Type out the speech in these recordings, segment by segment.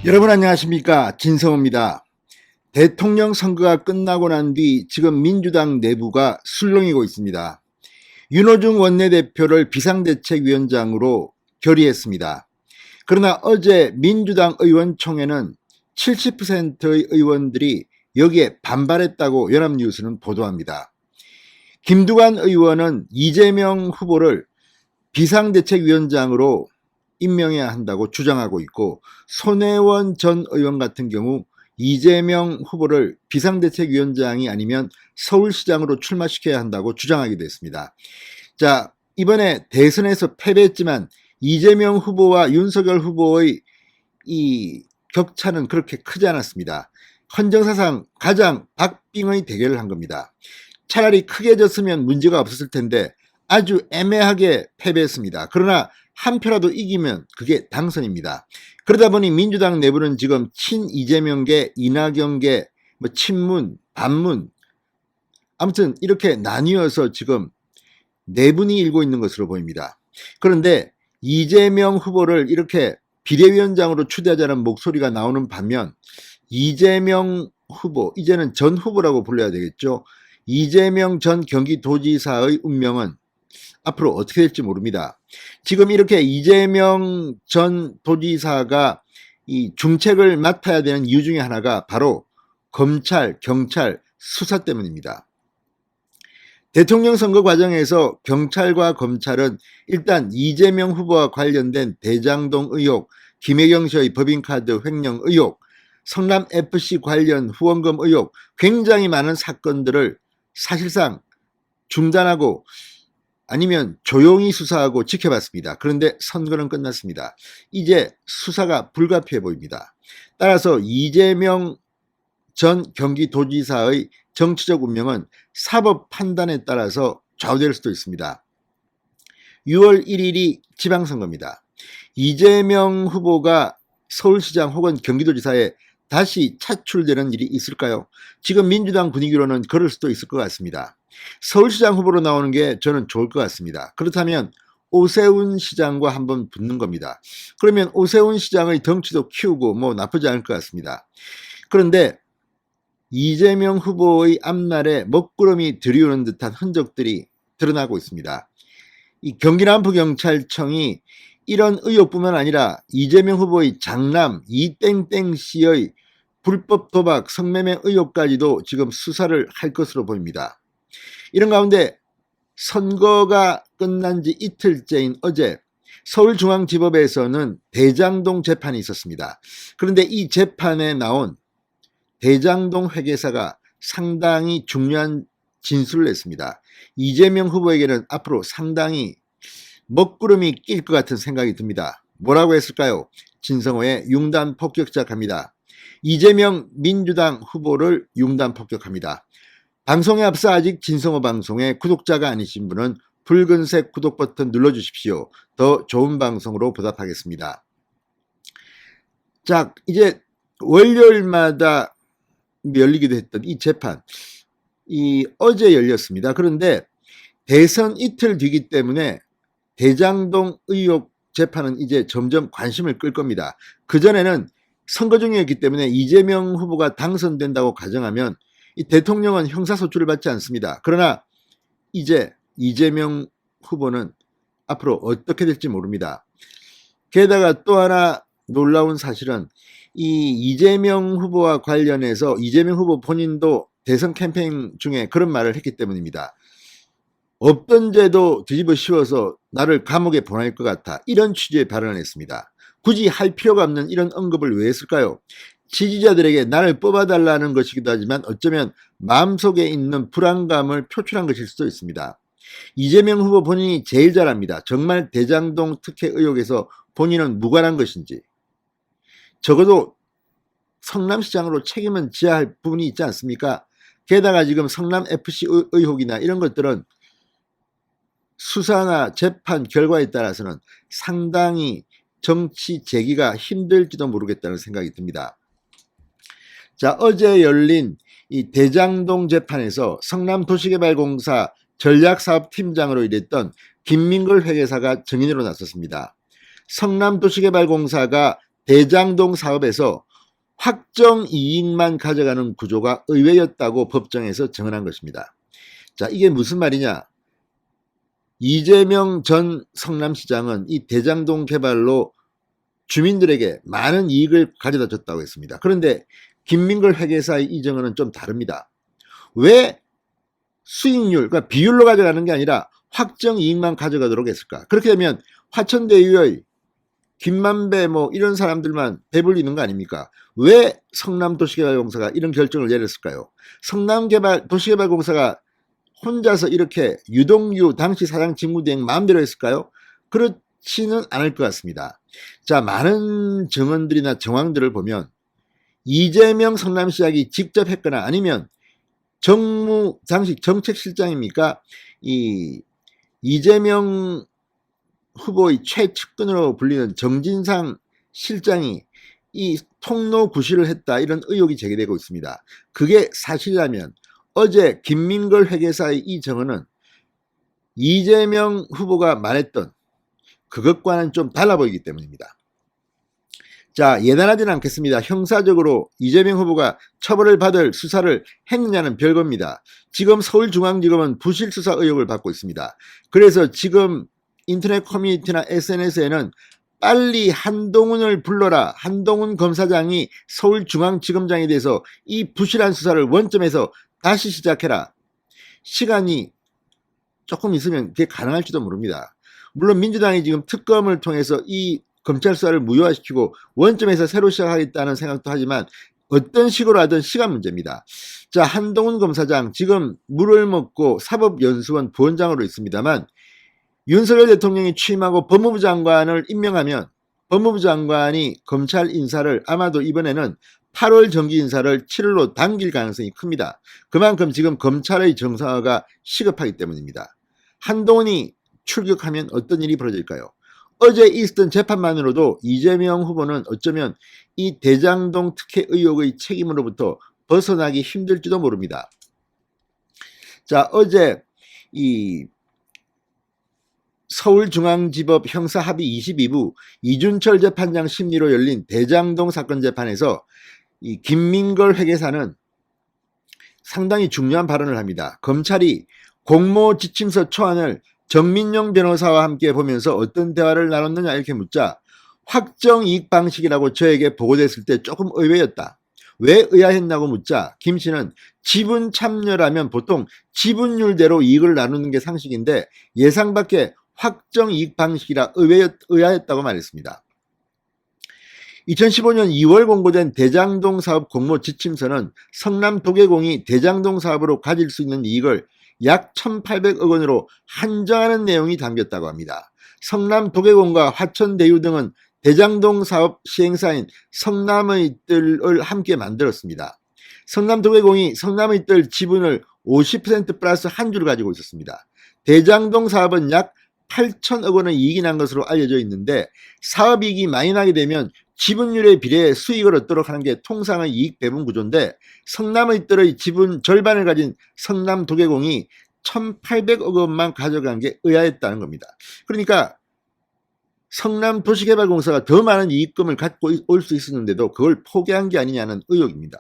여러분 안녕하십니까, 진성호입니다. 대통령 선거가 끝나고 난 뒤 지금 민주당 내부가 술렁이고 있습니다. 윤호중 원내대표를 비상대책위원장으로 결의했습니다. 그러나 어제 민주당 의원총회는 70%의 의원들이 여기에 반발했다고 연합뉴스는 보도합니다. 김두관 의원은 이재명 후보를 비상대책위원장으로 임명해야 한다고 주장하고 있고, 손혜원 전 의원 같은 경우 이재명 후보를 비상대책위원장이 아니면 서울시장으로 출마시켜야 한다고 주장하기도 했습니다. 자, 이번에 대선에서 패배했지만 이재명 후보와 윤석열 후보의 이 격차는 그렇게 크지 않았습니다. 헌정사상 가장 박빙의 대결을 한 겁니다. 차라리 크게 졌으면 문제가 없었을 텐데 아주 애매하게 패배했습니다. 그러나 한 표라도 이기면 그게 당선입니다. 그러다 보니 민주당 내부는 지금 친 이재명계, 이낙연계, 친문, 반문, 아무튼 이렇게 나뉘어서 지금 내분이 일고 있는 것으로 보입니다. 그런데 이재명 후보를 이렇게 비대위원장으로 추대하자는 목소리가 나오는 반면, 이재명 후보, 이제는 전 후보라고 불러야 되겠죠. 이재명 전 경기도지사의 운명은 앞으로 어떻게 될지 모릅니다. 지금 이렇게 이재명 전 도지사가 이 중책을 맡아야 되는 이유 중에 하나가 바로 검찰, 경찰 수사 때문입니다. 대통령 선거 과정에서 경찰과 검찰은 일단 이재명 후보와 관련된 대장동 의혹, 김혜경 씨의 법인카드 횡령 의혹, 성남FC 관련 후원금 의혹, 굉장히 많은 사건들을 사실상 중단하고 아니면 조용히 수사하고 지켜봤습니다. 그런데 선거는 끝났습니다. 이제 수사가 불가피해 보입니다. 따라서 이재명 전 경기도지사의 정치적 운명은 사법 판단에 따라서 좌우될 수도 있습니다. 6월 1일이 지방선거입니다. 이재명 후보가 서울시장 혹은 경기도지사에 다시 차출되는 일이 있을까요? 지금 민주당 분위기로는 그럴 수도 있을 것 같습니다. 서울시장 후보로 나오는 게 저는 좋을 것 같습니다. 그렇다면 오세훈 시장과 한번 붙는 겁니다. 그러면 오세훈 시장의 덩치도 키우고 뭐 나쁘지 않을 것 같습니다. 그런데 이재명 후보의 앞날에 먹구름이 들이오는 듯한 흔적들이 드러나고 있습니다. 이 경기남부경찰청이 이런 의혹뿐만 아니라 이재명 후보의 장남 이땡땡 씨의 불법 도박 성매매 의혹까지도 지금 수사를 할 것으로 보입니다. 이런 가운데 선거가 끝난 지 이틀째인 어제 서울중앙지법에서는 대장동 재판이 있었습니다. 그런데 이 재판에 나온 대장동 회계사가 상당히 중요한 진술을 냈습니다. 이재명 후보에게는 앞으로 상당히 먹구름이 낄 것 같은 생각이 듭니다. 뭐라고 했을까요? 진성호의 융단 폭격작합니다. 이재명 민주당 후보를 융단 폭격합니다. 방송에 앞서 아직 진성호 방송의 구독자가 아니신 분은 붉은색 구독 버튼 눌러주십시오. 더 좋은 방송으로 보답하겠습니다. 자, 이제 월요일마다 열리기도 했던 이 재판, 어제 열렸습니다. 그런데 대선 이틀 뒤기 때문에 대장동 의혹 재판은 이제 점점 관심을 끌 겁니다. 그전에는 선거 중이었기 때문에 이재명 후보가 당선된다고 가정하면 이 대통령은 형사소출을 받지 않습니다. 그러나 이제 이재명 후보는 앞으로 어떻게 될지 모릅니다. 게다가 또 하나 놀라운 사실은 이 이재명 후보와 관련해서 이재명 후보 본인도 대선 캠페인 중에 그런 말을 했기 때문입니다. 없던 죄도 뒤집어 씌워서 나를 감옥에 보낼 것 같아, 이런 취지의 발언을 했습니다. 굳이 할 필요가 없는 이런 언급을 왜 했을까요? 지지자들에게 나를 뽑아달라는 것이기도 하지만 어쩌면 마음속에 있는 불안감을 표출한 것일 수도 있습니다. 이재명 후보 본인이 제일 잘 압니다. 정말 대장동 특혜 의혹에서 본인은 무관한 것인지, 적어도 성남시장으로 책임은 져야 할 부분이 있지 않습니까? 게다가 지금 성남FC 의혹이나 이런 것들은 수사나 재판 결과에 따라서는 상당히 정치 재기가 힘들지도 모르겠다는 생각이 듭니다. 자, 어제 열린 이 대장동 재판에서 성남도시개발공사 전략사업팀장으로 일했던 김민걸 회계사가 증인으로 나섰습니다. 성남도시개발공사가 대장동 사업에서 확정 이익만 가져가는 구조가 의외였다고 법정에서 정언한 것입니다. 자, 이게 무슨 말이냐? 이재명 전 성남시장은 이 대장동 개발로 주민들에게 많은 이익을 가져다 줬다고 했습니다. 그런데 김민걸 회계사의 이 정언은 좀 다릅니다. 왜 수익률, 그러니까 비율로 가져가는 게 아니라 확정 이익만 가져가도록 했을까? 그렇게 되면 화천대유의 김만배 이런 사람들만 배불리는 거 아닙니까? 왜 성남도시개발공사가 이런 결정을 내렸을까요? 도시개발공사가 혼자서 이렇게 유동규 당시 사장 직무대행 마음대로 했을까요? 그렇지는 않을 것 같습니다. 자, 많은 정언들이나 정황들을 보면 이재명 성남시장이 직접 했거나 아니면 당시 정책실장입니까? 이재명 후보의 최측근으로 불리는 정진상 실장이 이 통로 구실을 했다, 이런 의혹이 제기되고 있습니다. 그게 사실이라면 어제 김민걸 회계사의 이 정언은 이재명 후보가 말했던 그것과는 좀 달라 보이기 때문입니다. 자, 예단하지는 않겠습니다. 형사적으로 이재명 후보가 처벌을 받을 수사를 했느냐는 별겁니다. 지금 서울중앙지검은 부실수사 의혹을 받고 있습니다. 그래서 지금 인터넷 커뮤니티나 SNS에는 빨리 한동훈을 불러라, 한동훈 검사장이 서울중앙지검장에 대해서 이 부실한 수사를 원점에서 다시 시작해라. 시간이 조금 있으면 그게 가능할지도 모릅니다. 물론 민주당이 지금 특검을 통해서 이 검찰 수사를 무효화시키고 원점에서 새로 시작하겠다는 생각도 하지만 어떤 식으로 하든 시간 문제입니다. 자, 한동훈 검사장 지금 물을 먹고 사법연수원 부원장으로 있습니다만 윤석열 대통령이 취임하고 법무부 장관을 임명하면 법무부 장관이 검찰 인사를 아마도 이번에는 8월 정기 인사를 7월로 당길 가능성이 큽니다. 그만큼 지금 검찰의 정상화가 시급하기 때문입니다. 한동훈이 출격하면 어떤 일이 벌어질까요? 어제 있었던 재판만으로도 이재명 후보는 어쩌면 이 대장동 특혜 의혹의 책임으로부터 벗어나기 힘들지도 모릅니다. 자, 어제 이 서울중앙지법 형사합의 22부 이준철 재판장 심리로 열린 대장동 사건 재판에서 이 김민걸 회계사는 상당히 중요한 발언을 합니다. 검찰이 공모 지침서 초안을 정민용 변호사와 함께 보면서 어떤 대화를 나눴느냐 이렇게 묻자 확정이익 방식이라고 저에게 보고됐을 때 조금 의외였다. 왜 의아했냐고 묻자 김 씨는 지분 참여라면 보통 지분율대로 이익을 나누는 게 상식인데 예상 밖의 확정이익 방식이라 의아했다고 말했습니다. 2015년 2월 공고된 대장동 사업 공모 지침서는 성남도계공이 대장동 사업으로 가질 수 있는 이익을 약 1,800억 원으로 한정하는 내용이 담겼다고 합니다. 성남도계공과 화천대유 등은 대장동 사업 시행사인 성남의 뜰을 함께 만들었습니다. 성남도계공이 성남의 뜰 지분을 50% 플러스 한 주를 가지고 있었습니다. 대장동 사업은 약 8천억 원의 이익이 난 것으로 알려져 있는데 사업이익이 많이 나게 되면 지분율에 비례해 수익을 얻도록 하는 게 통상의 이익 배분 구조인데 성남의 뜰의 지분 절반을 가진 성남도계공이 1,800억 원만 가져간 게 의아했다는 겁니다. 그러니까 성남도시개발공사가 더 많은 이익금을 갖고 올 수 있었는데도 그걸 포기한 게 아니냐는 의혹입니다.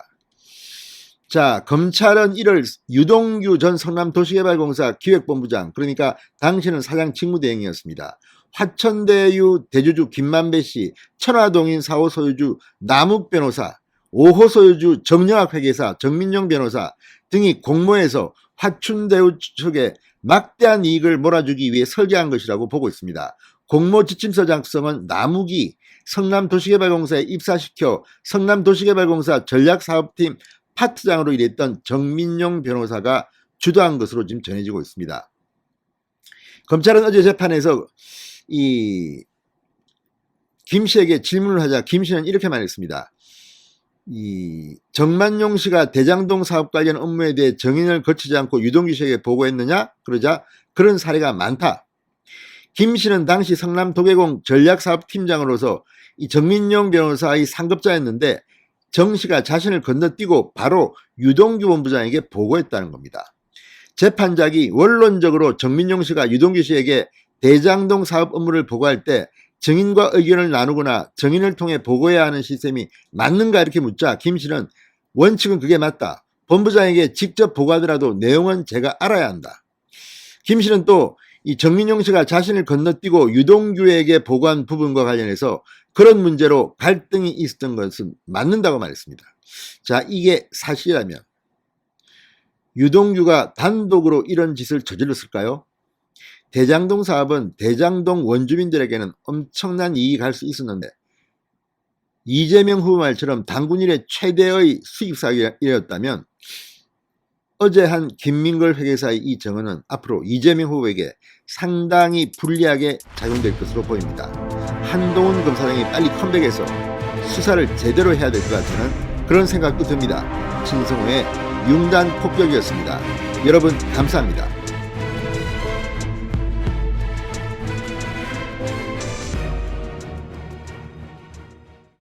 자, 검찰은 1월 유동규 전 성남도시개발공사 기획본부장, 그러니까 당시는 사장 직무대행이었습니다. 화천대유 대주주 김만배 씨, 천화동인 4호 소유주 남욱 변호사, 5호 소유주 정영학 회계사 정민용 변호사 등이 공모해서 화천대유 측에 막대한 이익을 몰아주기 위해 설계한 것이라고 보고 있습니다. 공모 지침서 작성은 남욱이 성남도시개발공사에 입사시켜 성남도시개발공사 전략사업팀 파트장으로 일했던 정민용 변호사가 주도한 것으로 지금 전해지고 있습니다. 검찰은 어제 재판에서 이 김 씨에게 질문을 하자 김 씨는 이렇게 말했습니다. 이 정만용 씨가 대장동 사업 관련 업무에 대해 정인을 거치지 않고 유동규 씨에게 보고했느냐? 그러자 그런 사례가 많다. 김 씨는 당시 성남도계공 전략사업팀장으로서 이 정민용 변호사의 상급자였는데 정 씨가 자신을 건너뛰고 바로 유동규 본부장에게 보고했다는 겁니다. 재판장이 원론적으로 정민용 씨가 유동규 씨에게 대장동 사업 업무를 보고할 때 증인과 의견을 나누거나 증인을 통해 보고해야 하는 시스템이 맞는가 이렇게 묻자 김 씨는 원칙은 그게 맞다. 본부장에게 직접 보고하더라도 내용은 제가 알아야 한다. 김 씨는 또 이 정민용 씨가 자신을 건너뛰고 유동규에게 보고한 부분과 관련해서 그런 문제로 갈등이 있었던 것은 맞는다고 말했습니다. 자, 이게 사실이라면 유동규가 단독으로 이런 짓을 저질렀을까요? 대장동 사업은 대장동 원주민들에게는 엄청난 이익이 갈 수 있었는데 이재명 후보 말처럼 당군 일의 최대의 수익 사업이었다면 어제 한 김민걸 회계사의 이 증언은 앞으로 이재명 후보에게 상당히 불리하게 작용될 것으로 보입니다. 한동훈 검사 등이 빨리 컴백해서 수사를 제대로 해야 될 것 같다는 그런 생각도 듭니다. 진성호의 융단 폭격이었습니다. 여러분 감사합니다.